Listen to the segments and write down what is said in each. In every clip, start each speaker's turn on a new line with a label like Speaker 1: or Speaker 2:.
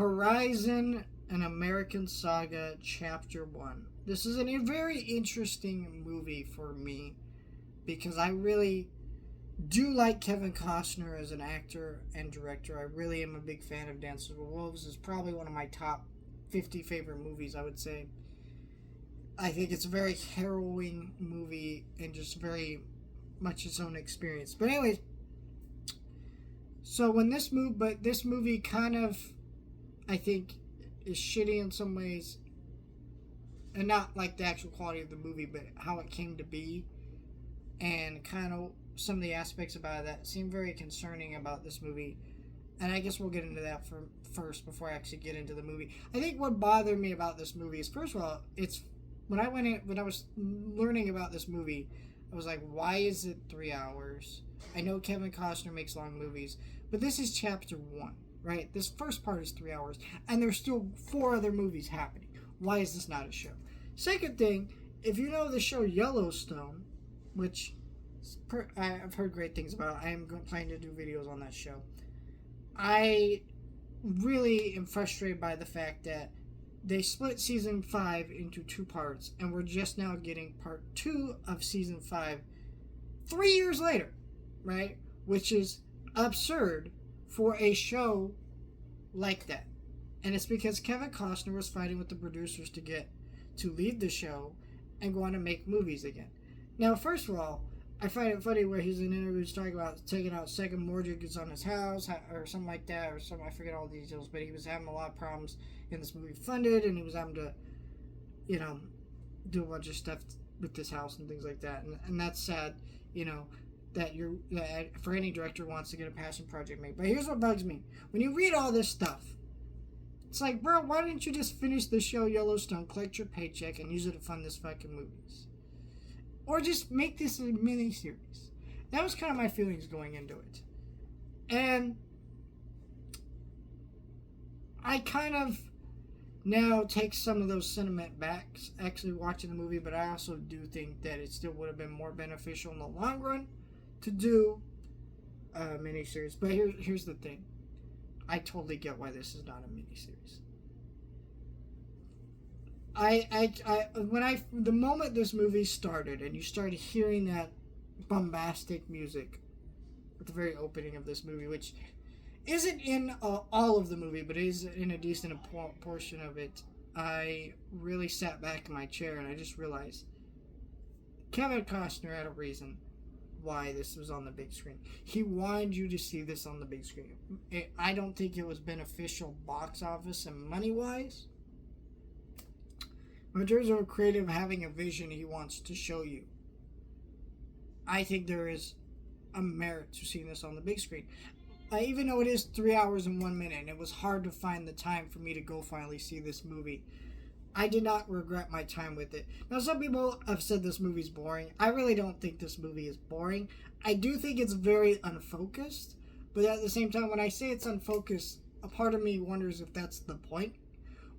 Speaker 1: Horizon, an American Saga, Chapter 1. This is a very interesting movie for me because I really do like Kevin Costner as an actor and director. I really am a big fan of Dances with Wolves. It's probably one of my top 50 favorite movies, I would say. I think it's a very harrowing movie and just very much its own experience. But anyways, so when this movie kind of, I think, is shitty in some ways, and not like the actual quality of the movie, but how it came to be, and kind of some of the aspects about it that seem very concerning about this movie. And I guess we'll get into that first before I actually get into the movie. I think what bothered me about this movie is, first of all, it's when I was learning about this movie, I was like, why is it 3 hours? I know Kevin Costner makes long movies, but this is chapter 1, right? This first part is 3 hours, and there's still 4 other movies happening. Why is this not a show? Second thing, if you know the show Yellowstone, which I've heard great things about, I am planning to do videos on that show. I really am frustrated by the fact that they split season 5 into 2 parts, and we're just now getting part 2 of season 5 3 years later, right? Which is absurd for a show like that. And it's because Kevin Costner was fighting with the producers to leave the show and go on to make movies again. Now, first of all, I find it funny where he's in interviews talking about taking out second mortgages on his house or something like that, or something, I forget all the details, but he was having a lot of problems in this movie funded, and he was having to, do a bunch of stuff with this house and things like that. And that's sad, that for any director who wants to get a passion project made. But here's what bugs me. When you read all this stuff, it's like, bro, why didn't you just finish the show Yellowstone, collect your paycheck, and use it to fund this fucking movies? Or just make this a mini-series. That was kind of my feelings going into it. And I kind of now take some of those sentiment back actually watching the movie, but I also do think that it still would have been more beneficial in the long run to do a mini-series. But here's the thing. I totally get why this is not a mini-series. The moment this movie started and you started hearing that bombastic music at the very opening of this movie, which isn't in all of the movie, but is in a decent portion of it, I really sat back in my chair and I just realized Kevin Costner had a reason why this was on the big screen. He wanted you to see this on the big screen. I don't think it was beneficial box office and money-wise. In terms of a creative having a vision he wants to show you, I think there is a merit to seeing this on the big screen. Even though it is 3 hours and 1 minute, and it was hard to find the time for me to go finally see this movie, I did not regret my time with it. Now, some people have said this movie's boring. I really don't think this movie is boring. I do think it's very unfocused, but at the same time, when I say it's unfocused, a part of me wonders if that's the point,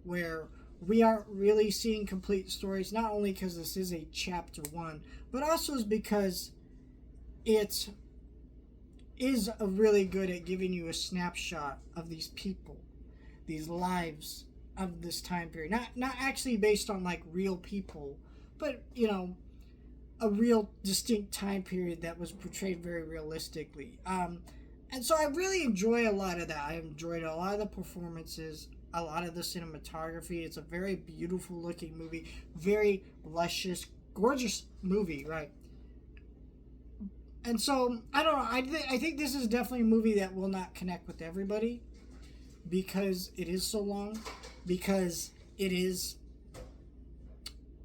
Speaker 1: where we aren't really seeing complete stories, not only because this is a chapter 1, but also is because it is really good at giving you a snapshot of these people, these lives of this time period. Not actually based on like real people, but a real distinct time period that was portrayed very realistically. And so I really enjoy a lot of that. I enjoyed a lot of the performances, a lot of the cinematography. It's a very beautiful looking movie, very luscious, gorgeous movie, right? And so, I don't know, I think this is definitely a movie that will not connect with everybody because it is so long, because it is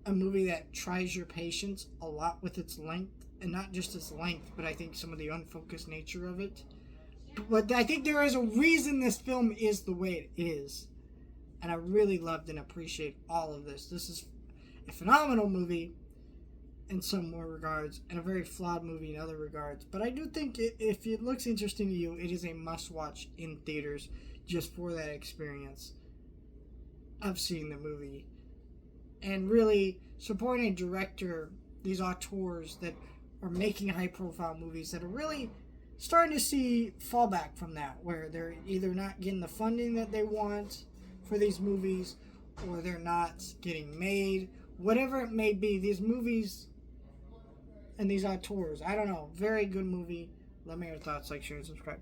Speaker 1: a movie that tries your patience a lot with its length, and not just its length, but I think some of the unfocused nature of it. But I think there is a reason this film is the way it is, and I really loved and appreciate all of this. This is a phenomenal movie in some more regards, and a very flawed movie in other regards. But I do think if it looks interesting to you, it is a must-watch in theaters just for that experience of seeing the movie. And really supporting a director, these auteurs that are making high-profile movies that are really starting to see fallback from that, where they're either not getting the funding that they want for these movies, or they're not getting made. Whatever it may be, these movies and these auteurs, I don't know. Very good movie. Let me know your thoughts. Like, share, and subscribe.